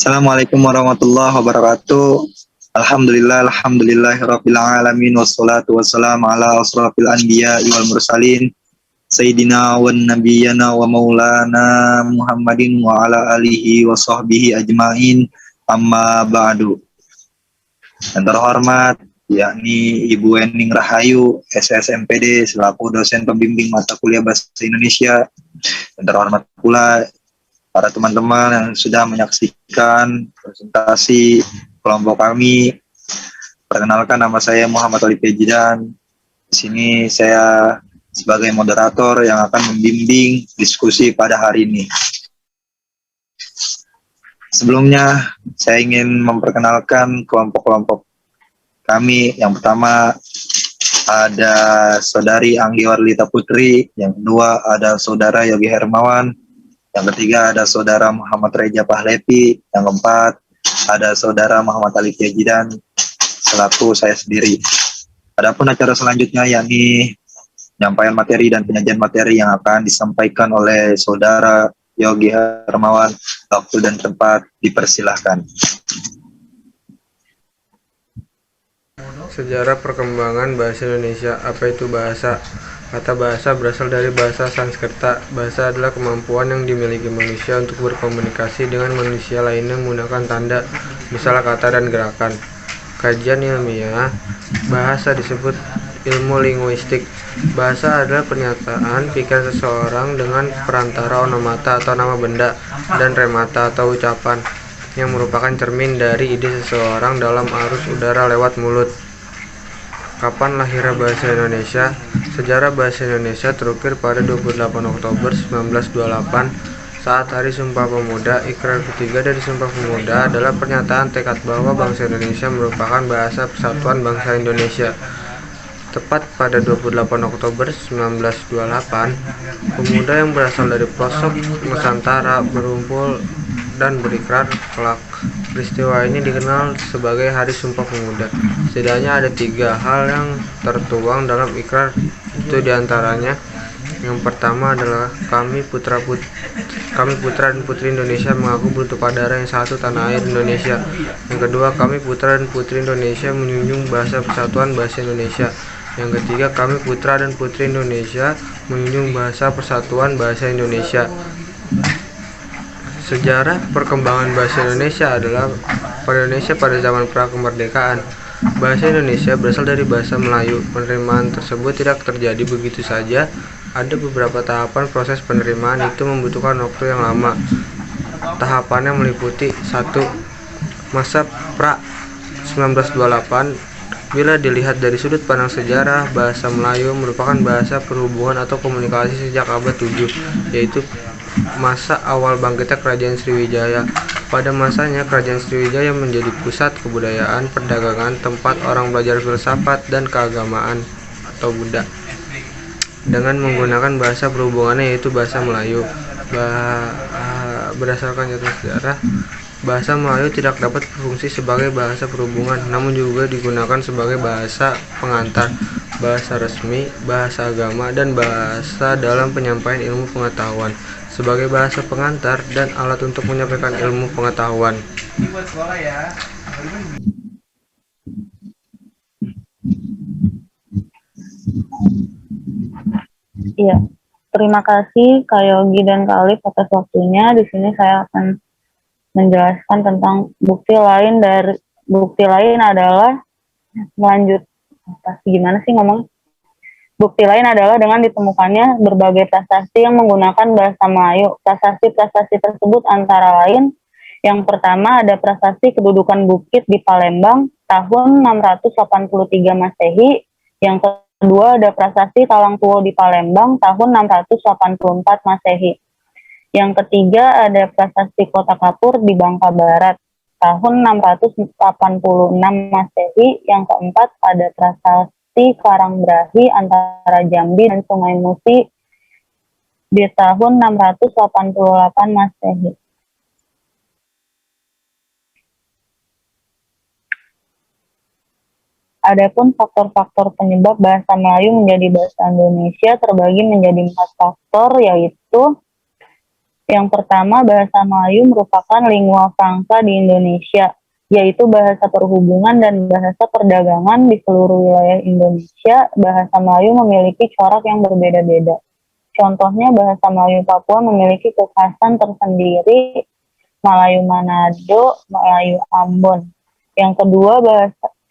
Assalamualaikum warahmatullahi wabarakatuh. Alhamdulillahirabbil alamin wassalatu wassalamu ala asrofil anbiya wal mursalin sayyidina wan nabiyyana wa maulana Muhammadin wa ala alihi wa sahbihi ajmain, amma ba'du. Yang terhormat yakni Ibu Ening Rahayu, SSMPD selaku dosen pembimbing mata kuliah Bahasa Indonesia. Yang terhormat pula para teman-teman yang sudah menyaksikan presentasi kelompok kami. Perkenalkan, nama saya Muhammad Ali Pejidan. Di sini saya sebagai moderator yang akan membimbing diskusi pada hari ini. Sebelumnya, saya ingin memperkenalkan kelompok-kelompok kami. Yang pertama ada Saudari Anggi Warlita Putri, yang kedua ada Saudara Yogi Hermawan, yang ketiga ada Saudara Muhammad Reja Pahlepi, yang keempat ada Saudara Muhammad Ali Pejidan selaku saya sendiri. Adapun acara selanjutnya yakni penyampaian materi dan penyajian materi yang akan disampaikan oleh Saudara Yogi Hermawan. Waktu dan tempat dipersilahkan. Sejarah perkembangan bahasa Indonesia. Apa itu bahasa? Kata bahasa berasal dari bahasa Sanskerta. Bahasa adalah kemampuan yang dimiliki manusia untuk berkomunikasi dengan manusia lainnya menggunakan tanda, misal kata dan gerakan. Kajian ilmiah bahasa disebut ilmu linguistik. Bahasa adalah pernyataan pikiran seseorang dengan perantara onomata atau nama benda dan remata atau ucapan yang merupakan cermin dari ide seseorang dalam arus udara lewat mulut. Kapan lahirnya bahasa Indonesia? Sejarah bahasa Indonesia terukir pada 28 Oktober 1928 saat Hari Sumpah Pemuda. Ikrar ketiga dari Sumpah Pemuda adalah pernyataan tekad bahwa bangsa Indonesia merupakan bahasa persatuan bangsa Indonesia. Tepat pada 28 Oktober 1928, pemuda yang berasal dari pelosok Nusantara berkumpul dan berikrar kelak. Peristiwa ini dikenal sebagai Hari Sumpah Pemuda. Setidaknya ada 3 hal yang tertuang dalam ikrar itu, diantaranya yang pertama adalah kami putra dan putri Indonesia mengaku bertumpah darah yang satu, tanah air Indonesia. Yang kedua, kami putra dan putri Indonesia menjunjung bahasa persatuan bahasa Indonesia. Yang ketiga, kami putra dan putri Indonesia menjunjung bahasa persatuan bahasa Indonesia. Sejarah perkembangan bahasa Indonesia adalah Indonesia pada zaman pra-kemerdekaan. Bahasa Indonesia berasal dari bahasa Melayu. Penerimaan tersebut tidak terjadi begitu saja. Ada beberapa tahapan proses penerimaan, itu membutuhkan waktu yang lama. Tahapannya meliputi 1. Masa pra-1928. Bila dilihat dari sudut pandang sejarah, bahasa Melayu merupakan bahasa perhubungan atau komunikasi sejak abad 7, yaitu masa awal bangkitnya Kerajaan Sriwijaya. Pada masanya, Kerajaan Sriwijaya menjadi pusat kebudayaan, perdagangan, tempat orang belajar filsafat dan keagamaan atau Buddha, dengan menggunakan bahasa perhubungannya yaitu bahasa Melayu. Berdasarkan catatan sejarah, bahasa Melayu tidak dapat berfungsi sebagai bahasa perhubungan, namun juga digunakan sebagai bahasa pengantar, bahasa resmi, bahasa agama, dan bahasa dalam penyampaian ilmu pengetahuan. Sebagai bahasa pengantar dan alat untuk menyampaikan ilmu pengetahuan. Iya, terima kasih Kak Yogi dan Kak Alif atas waktunya. Di sini saya akan menjelaskan tentang bukti lain adalah melanjut. Gimana sih ngomong? Bukti lain adalah dengan ditemukannya berbagai prasasti yang menggunakan bahasa Melayu. Prasasti-prasasti tersebut antara lain, yang pertama ada prasasti kedudukan bukit di Palembang tahun 683 Masehi. Yang kedua ada prasasti Talangpuo di Palembang tahun 684 Masehi. Yang ketiga ada prasasti Kota Kapur di Bangka Barat tahun 686 Masehi. Yang keempat ada prasasti Karangbrahi antara Jambi dan Sungai Musi di tahun 688 Masehi. Adapun faktor-faktor penyebab bahasa Melayu menjadi bahasa Indonesia terbagi menjadi 4 faktor, yaitu Yang pertama, bahasa Melayu merupakan lingua franca di Indonesia, yaitu bahasa perhubungan dan bahasa perdagangan di seluruh wilayah Indonesia. Bahasa Melayu memiliki corak yang berbeda-beda. Contohnya, bahasa Melayu Papua memiliki kekhasan tersendiri, Melayu Manado, Melayu Ambon. Yang kedua,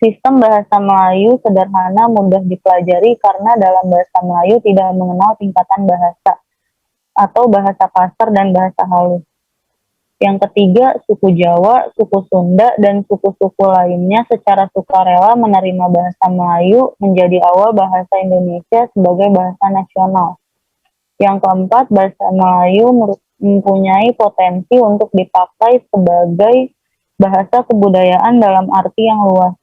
sistem bahasa Melayu sederhana, mudah dipelajari karena dalam bahasa Melayu tidak mengenal tingkatan bahasa atau bahasa kasar dan bahasa halus. Yang ketiga, suku Jawa, suku Sunda, dan suku-suku lainnya secara sukarela menerima bahasa Melayu menjadi awal bahasa Indonesia sebagai bahasa nasional. Yang keempat, bahasa Melayu mempunyai potensi untuk dipakai sebagai bahasa kebudayaan dalam arti yang luas.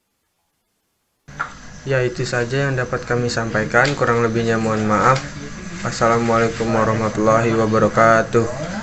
Ya, itu saja yang dapat kami sampaikan. Kurang lebihnya mohon maaf. Assalamualaikum warahmatullahi wabarakatuh.